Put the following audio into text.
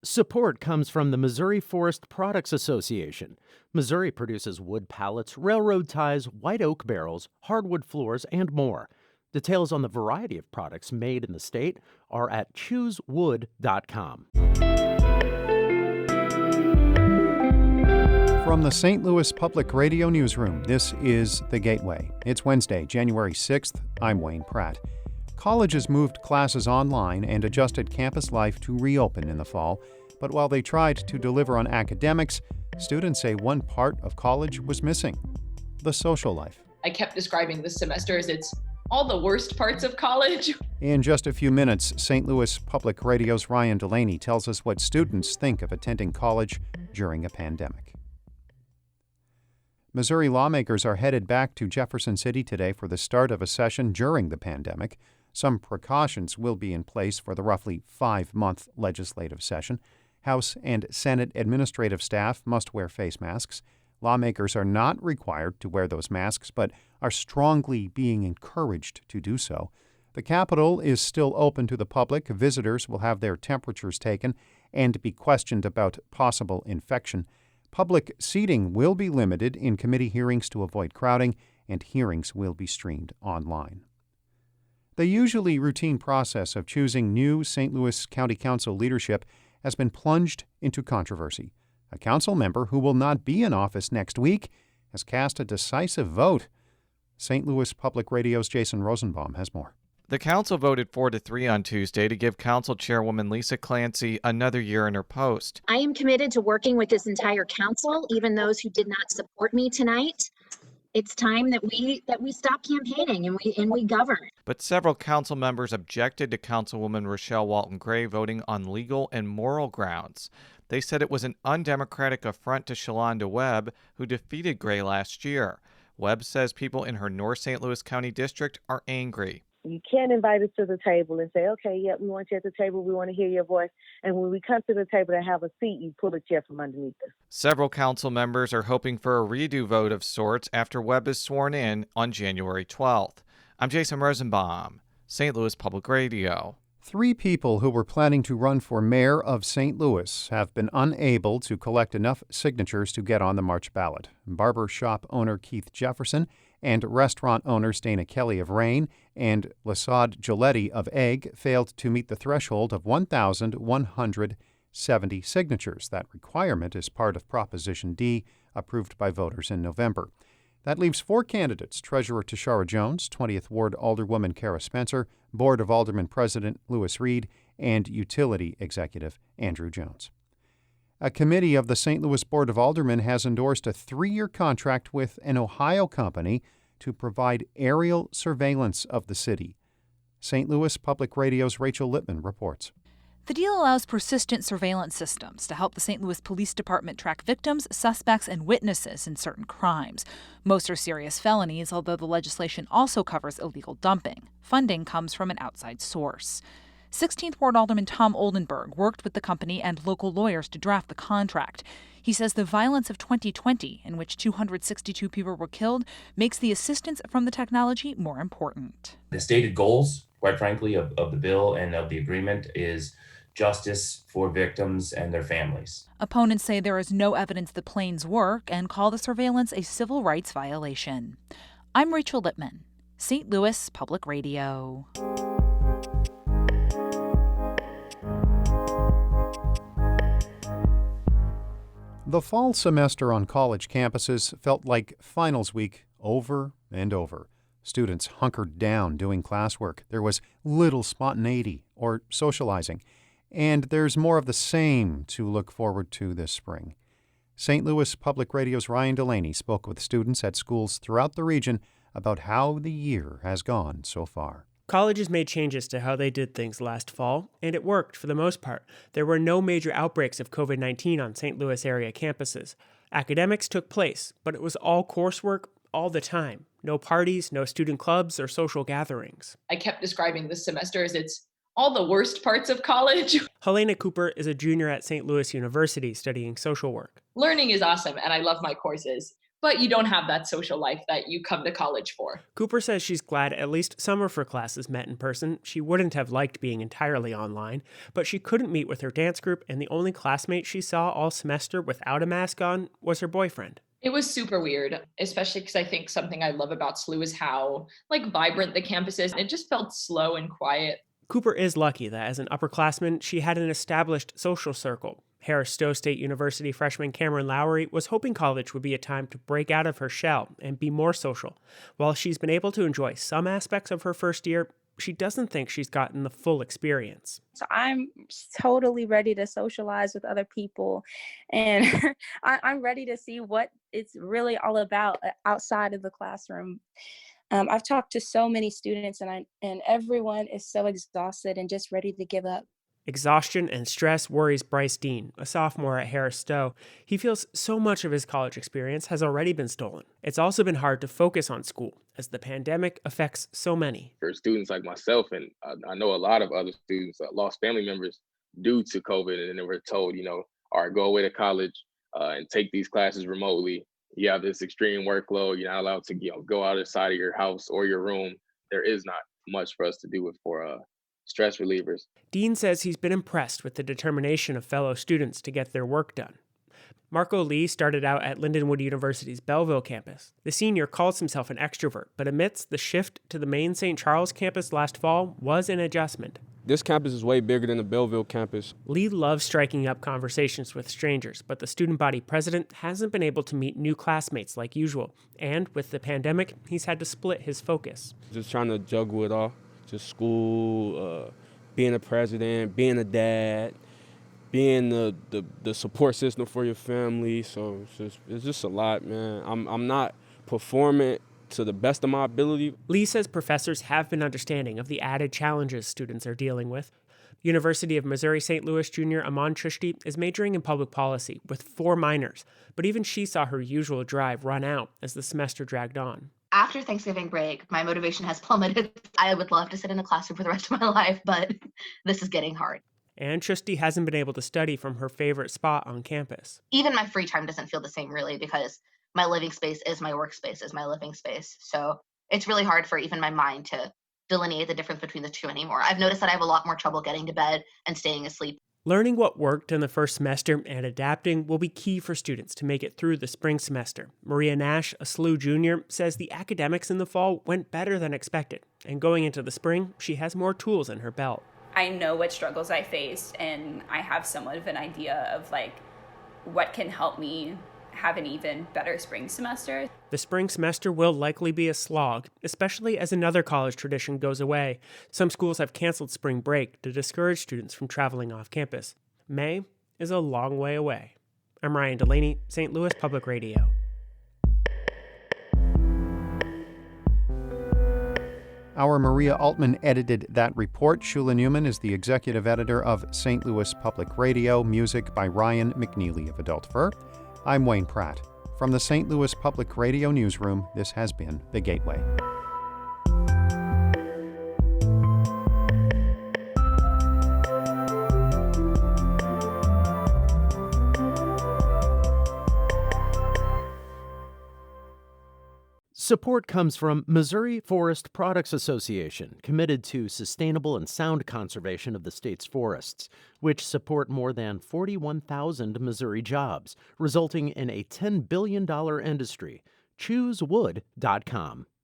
Support comes from the Missouri Forest Products Association. Missouri produces wood pallets, railroad ties, white oak barrels, hardwood floors, and more. Details on the variety of products made in the state are at choosewood.com. From the St. Louis Public Radio Newsroom, this is The Gateway. It's Wednesday, January 6th. I'm Wayne Pratt. Colleges moved classes online and adjusted campus life to reopen in the fall. But while they tried to deliver on academics, students say one part of college was missing: the social life. I kept describing this semester as it's all the worst parts of college. In just a few minutes, St. Louis Public Radio's Ryan Delaney tells us what students think of attending college during a pandemic. Missouri lawmakers are headed back to Jefferson City today for the start of a session during the pandemic. Some precautions will be in place for the roughly 5-month legislative session. House and Senate administrative staff must wear face masks. Lawmakers are not required to wear those masks, but are strongly being encouraged to do so. The Capitol is still open to the public. Visitors will have their temperatures taken and be questioned about possible infection. Public seating will be limited in committee hearings to avoid crowding, and hearings will be streamed online. The usually routine process of choosing new St. Louis County Council leadership has been plunged into controversy. A council member who will not be in office next week has cast a decisive vote. St. Louis Public Radio's Jason Rosenbaum has more. The council voted 4-3 on Tuesday to give council chairwoman Lisa Clancy another year in her post. I am committed to working with this entire council, even those who did not support me tonight. It's time that we stop campaigning and we govern. But several council members objected to Councilwoman Rochelle Walton Gray voting on legal and moral grounds. They said it was an undemocratic affront to Shalonda Webb, who defeated Gray last year. Webb says people in her North St. Louis County district are angry. You can't invite us to the table and say, okay, yeah, we want you at the table. We want to hear your voice. And when we come to the table to have a seat, you pull a chair from underneath us. Several council members are hoping for a redo vote of sorts after Webb is sworn in on January 12th. I'm Jason Rosenbaum, St. Louis Public Radio. 3 people who were planning to run for mayor of St. Louis have been unable to collect enough signatures to get on the March ballot. Barber shop owner Keith Jefferson and restaurant owners Dana Kelly of Rain and Lasad Giletti of Egg failed to meet the threshold of 1,170 signatures. That requirement is part of Proposition D, approved by voters in November. That leaves 4 candidates: Treasurer Tashara Jones, 20th Ward Alderwoman Kara Spencer, Board of Aldermen President Louis Reed, and Utility Executive Andrew Jones. A committee of the St. Louis Board of Aldermen has endorsed a 3-year contract with an Ohio company to provide aerial surveillance of the city. St. Louis Public Radio's Rachel Lippman reports. The deal allows persistent surveillance systems to help the St. Louis Police Department track victims, suspects, and witnesses in certain crimes. Most are serious felonies, although the legislation also covers illegal dumping. Funding comes from an outside source. 16th Ward Alderman Tom Oldenburg worked with the company and local lawyers to draft the contract. He says the violence of 2020, in which 262 people were killed, makes the assistance from the technology more important. The stated goals, quite frankly, of the bill and of the agreement is justice for victims and their families. Opponents say there is no evidence the planes work and call the surveillance a civil rights violation. I'm Rachel Lippman, St. Louis Public Radio. The fall semester on college campuses felt like finals week over and over. Students hunkered down doing classwork. There was little spontaneity or socializing. And there's more of the same to look forward to this spring. St. Louis Public Radio's Ryan Delaney spoke with students at schools throughout the region about how the year has gone so far. Colleges made changes to how they did things last fall, and it worked for the most part. There were no major outbreaks of COVID-19 on St. Louis area campuses. Academics took place, but it was all coursework all the time. No parties, no student clubs, or social gatherings. I kept describing this semester as it's all the worst parts of college. Helena Cooper is a junior at St. Louis University studying social work. Learning is awesome, and I love my courses. but you don't have that social life that you come to college for. Cooper says she's glad at least some of her classes met in person. She wouldn't have liked being entirely online, but she couldn't meet with her dance group, and the only classmate she saw all semester without a mask on was her boyfriend. It was super weird, especially because I think something I love about SLU is how vibrant the campus is. It just felt slow and quiet. Cooper is lucky that as an upperclassman, she had an established social circle. Harris Stowe State University freshman Cameron Lowry was hoping college would be a time to break out of her shell and be more social. While she's been able to enjoy some aspects of her first year, she doesn't think she's gotten the full experience. So I'm totally ready to socialize with other people, and I'm ready to see what it's really all about outside of the classroom. I've talked to so many students, and everyone is so exhausted and just ready to give up. Exhaustion and stress worries Bryce Dean, a sophomore at Harris Stowe. He feels so much of his college experience has already been stolen. It's also been hard to focus on school, as the pandemic affects so many. For students like myself, and I know a lot of other students that lost family members due to COVID, and they were told, all right, go away to college and take these classes remotely. You have this extreme workload. You're not allowed to go outside of your house or your room. There is not much for us to do for stress relievers. Dean says he's been impressed with the determination of fellow students to get their work done. Marco Lee started out at Lindenwood University's Belleville campus. The senior calls himself an extrovert, but admits the shift to the main St. Charles campus last fall was an adjustment. This campus is way bigger than the Belleville campus. Lee loves striking up conversations with strangers, but the student body president hasn't been able to meet new classmates like usual. And with the pandemic, he's had to split his focus. Just trying to juggle it all. Just school, being a president, being a dad, being the support system for your family. So it's just a lot, man. I'm not performing to the best of my ability. Lee says professors have been understanding of the added challenges students are dealing with. University of Missouri St. Louis junior Aman Chushti is majoring in public policy with 4 minors, but even she saw her usual drive run out as the semester dragged on. After Thanksgiving break, my motivation has plummeted. I would love to sit in a classroom for the rest of my life, but this is getting hard. And Chushti hasn't been able to study from her favorite spot on campus. Even my free time doesn't feel the same, really, because my living space is my workspace, is my living space. So it's really hard for even my mind to delineate the difference between the two anymore. I've noticed that I have a lot more trouble getting to bed and staying asleep. Learning what worked in the first semester and adapting will be key for students to make it through the spring semester. Maria Nash, a SLU junior, says the academics in the fall went better than expected. And going into the spring, she has more tools in her belt. I know what struggles I faced, and I have somewhat of an idea of what can help me have an even better spring semester. The spring semester will likely be a slog, especially as another college tradition goes away. Some schools have canceled spring break to discourage students from traveling off campus. May is a long way away. I'm Ryan Delaney, St. Louis Public Radio. Our Maria Altman edited that report. Shula Newman is the executive editor of St. Louis Public Radio, music by Ryan McNeely of Adult Fur. I'm Wayne Pratt. From the St. Louis Public Radio Newsroom, this has been The Gateway. Support comes from Missouri Forest Products Association, committed to sustainable and sound conservation of the state's forests, which support more than 41,000 Missouri jobs, resulting in a $10 billion industry. ChooseWood.com.